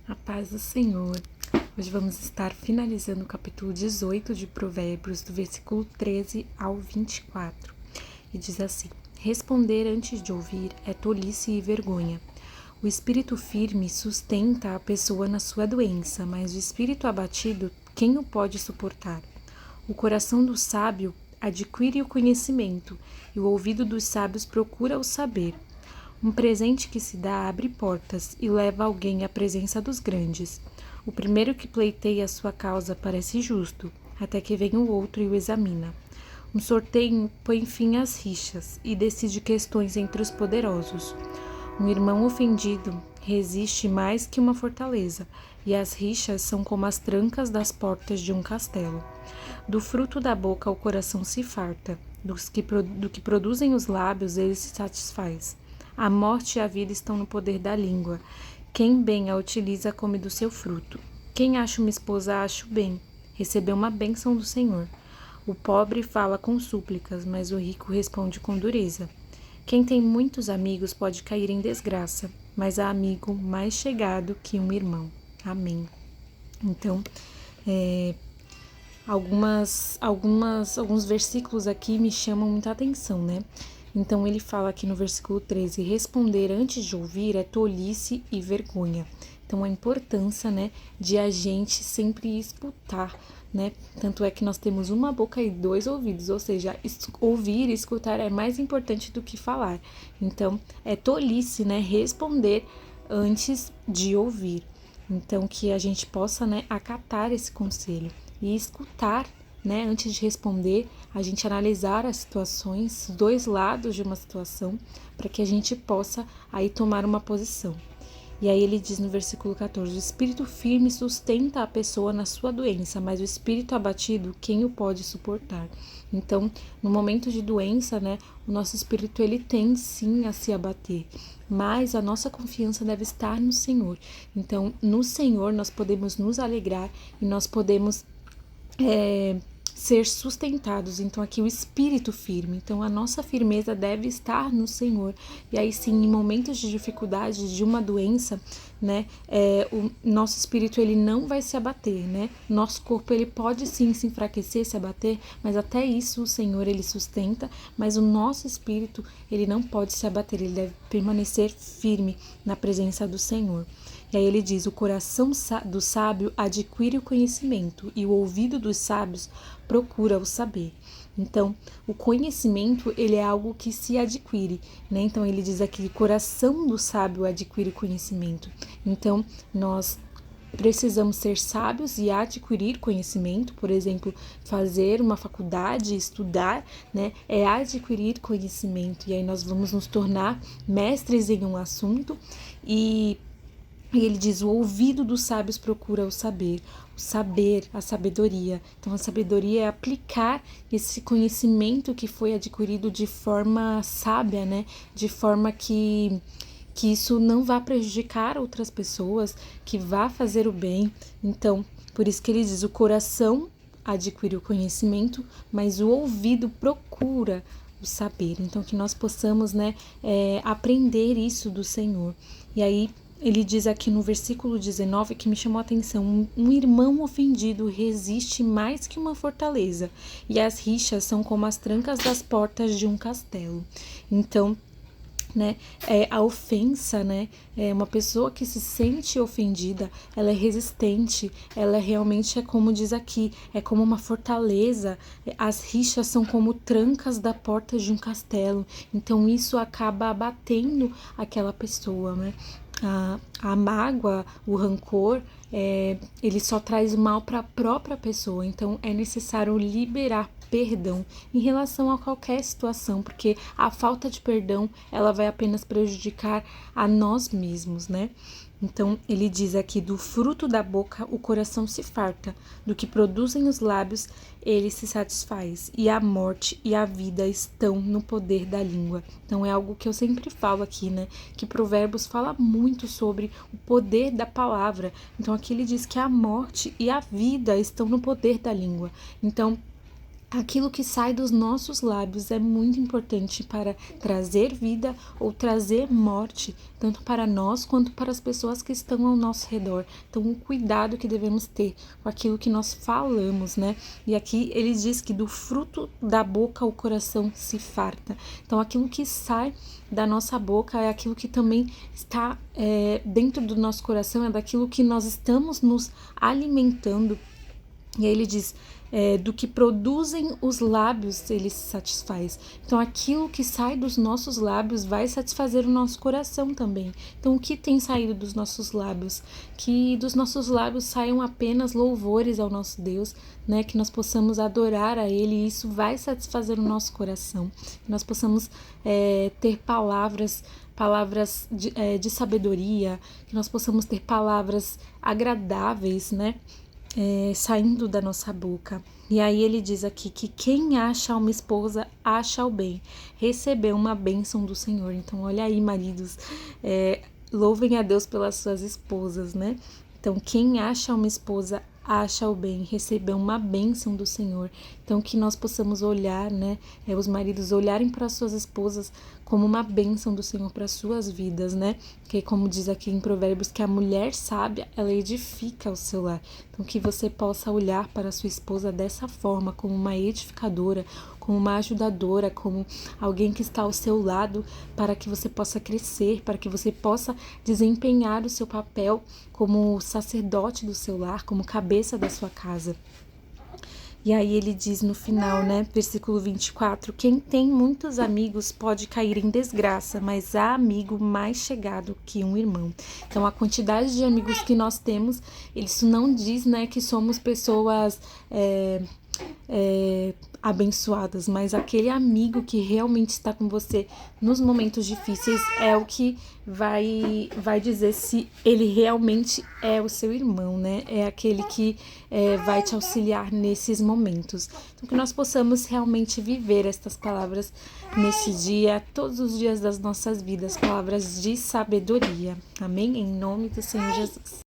A paz do Senhor. Hoje vamos estar finalizando o capítulo 18 de Provérbios, do versículo 13 ao 24. E diz assim: Responder antes de ouvir é tolice e vergonha. O espírito firme sustenta a pessoa na sua doença, mas o espírito abatido, quem o pode suportar? O coração do sábio adquire o conhecimento, e o ouvido dos sábios procura o saber. Um presente que se dá abre portas e leva alguém à presença dos grandes. O primeiro que pleiteia a sua causa parece justo, até que vem o outro e o examina. Um sorteio põe fim às rixas e decide questões entre os poderosos. Um irmão ofendido resiste mais que uma fortaleza, e as rixas são como as trancas das portas de um castelo. Do fruto da boca o coração se farta, do que produzem os lábios ele se satisfaz. A morte e a vida estão no poder da língua. Quem bem a utiliza come do seu fruto. Quem acha uma esposa acha o bem. Recebeu uma bênção do Senhor. O pobre fala com súplicas, mas o rico responde com dureza. Quem tem muitos amigos pode cair em desgraça, mas há amigo mais chegado que um irmão. Amém. Então, alguns versículos aqui me chamam muita atenção, né? Então ele fala aqui no versículo 13, responder antes de ouvir é tolice e vergonha. Então a importância, né, de a gente sempre escutar, né? Tanto é que nós temos uma boca e dois ouvidos, ou seja, ouvir e escutar é mais importante do que falar. Então é tolice, né, responder antes de ouvir. Então que a gente possa, né, acatar esse conselho e escutar, né, antes de responder, a gente analisar as situações, os dois lados de uma situação, para que a gente possa aí tomar uma posição. E aí ele diz no versículo 14, o espírito firme sustenta a pessoa na sua doença, mas o espírito abatido, quem o pode suportar? Então, no momento de doença, né, o nosso espírito ele tende sim a se abater, mas a nossa confiança deve estar no Senhor. Então, no Senhor nós podemos nos alegrar e nós podemos ser sustentados. Então aqui o espírito firme, então a nossa firmeza deve estar no Senhor. E aí sim, em momentos de dificuldade, de uma doença, né, o nosso espírito ele não vai se abater, né? Nosso corpo ele pode sim se enfraquecer, se abater, mas até isso o Senhor ele sustenta, mas o nosso espírito ele não pode se abater, ele deve permanecer firme na presença do Senhor. E aí ele diz, o coração do sábio adquire o conhecimento e o ouvido dos sábios procura o saber. Então, o conhecimento, ele é algo que se adquire, né? Então, ele diz aqui, o coração do sábio adquire conhecimento. Então, nós precisamos ser sábios e adquirir conhecimento, por exemplo, fazer uma faculdade, estudar, né? É adquirir conhecimento. E aí nós vamos nos tornar mestres em um assunto e ele diz, o ouvido dos sábios procura o saber, a sabedoria. Então, a sabedoria é aplicar esse conhecimento que foi adquirido de forma sábia, né? De forma que isso não vá prejudicar outras pessoas, que vá fazer o bem. Então, por isso que ele diz, o coração adquire o conhecimento, mas o ouvido procura o saber. Então, que nós possamos, né, aprender isso do Senhor. E aí, ele diz aqui no versículo 19 que me chamou a atenção, um irmão ofendido resiste mais que uma fortaleza, e as rixas são como as trancas das portas de um castelo. Então, né, a ofensa, né, uma pessoa que se sente ofendida, ela é resistente, ela realmente é como diz aqui, é como uma fortaleza, as rixas são como trancas da porta de um castelo, então isso acaba abatendo aquela pessoa, né. A mágoa, o rancor, ele só traz mal para a própria pessoa, então é necessário liberar perdão em relação a qualquer situação, porque a falta de perdão, ela vai apenas prejudicar a nós mesmos, né? Então, ele diz aqui, do fruto da boca o coração se farta, do que produzem os lábios ele se satisfaz, e a morte e a vida estão no poder da língua. Então, é algo que eu sempre falo aqui, né, que Provérbios fala muito sobre o poder da palavra. Então, aqui ele diz que a morte e a vida estão no poder da língua. Então, aquilo que sai dos nossos lábios é muito importante para trazer vida ou trazer morte, tanto para nós quanto para as pessoas que estão ao nosso redor. Então, o cuidado que devemos ter com aquilo que nós falamos, né? E aqui ele diz que do fruto da boca o coração se farta. Então, aquilo que sai da nossa boca é aquilo que também está dentro do nosso coração, é daquilo que nós estamos nos alimentando. E aí ele diz, do que produzem os lábios, ele se satisfaz. Então, aquilo que sai dos nossos lábios vai satisfazer o nosso coração também. Então, o que tem saído dos nossos lábios? Que dos nossos lábios saiam apenas louvores ao nosso Deus, né? Que nós possamos adorar a Ele, e isso vai satisfazer o nosso coração. Que nós possamos ter palavras de sabedoria, que nós possamos ter palavras agradáveis, né? Saindo da nossa boca. E aí ele diz aqui que quem acha uma esposa acha o bem, recebeu uma bênção do Senhor. Então olha aí, maridos, louvem a Deus pelas suas esposas, né? Então quem acha uma esposa acha o bem, recebeu uma bênção do Senhor. Então que nós possamos olhar, né, os maridos olharem para suas esposas como uma bênção do Senhor para suas vidas, né? Que como diz aqui em Provérbios, que a mulher sábia, ela edifica o seu lar. Então que você possa olhar para a sua esposa dessa forma, como uma edificadora, como uma ajudadora, como alguém que está ao seu lado, para que você possa crescer, para que você possa desempenhar o seu papel como sacerdote do seu lar, como cabeça da sua casa. E aí ele diz no final, né, versículo 24, quem tem muitos amigos pode cair em desgraça, mas há amigo mais chegado que um irmão. Então, a quantidade de amigos que nós temos, isso não diz, né, que somos pessoas abençoadas, mas aquele amigo que realmente está com você nos momentos difíceis é o que vai dizer se ele realmente é o seu irmão, né? É aquele que vai te auxiliar nesses momentos. Então, que nós possamos realmente viver estas palavras nesse dia, todos os dias das nossas vidas, palavras de sabedoria. Amém? Em nome do Senhor Jesus.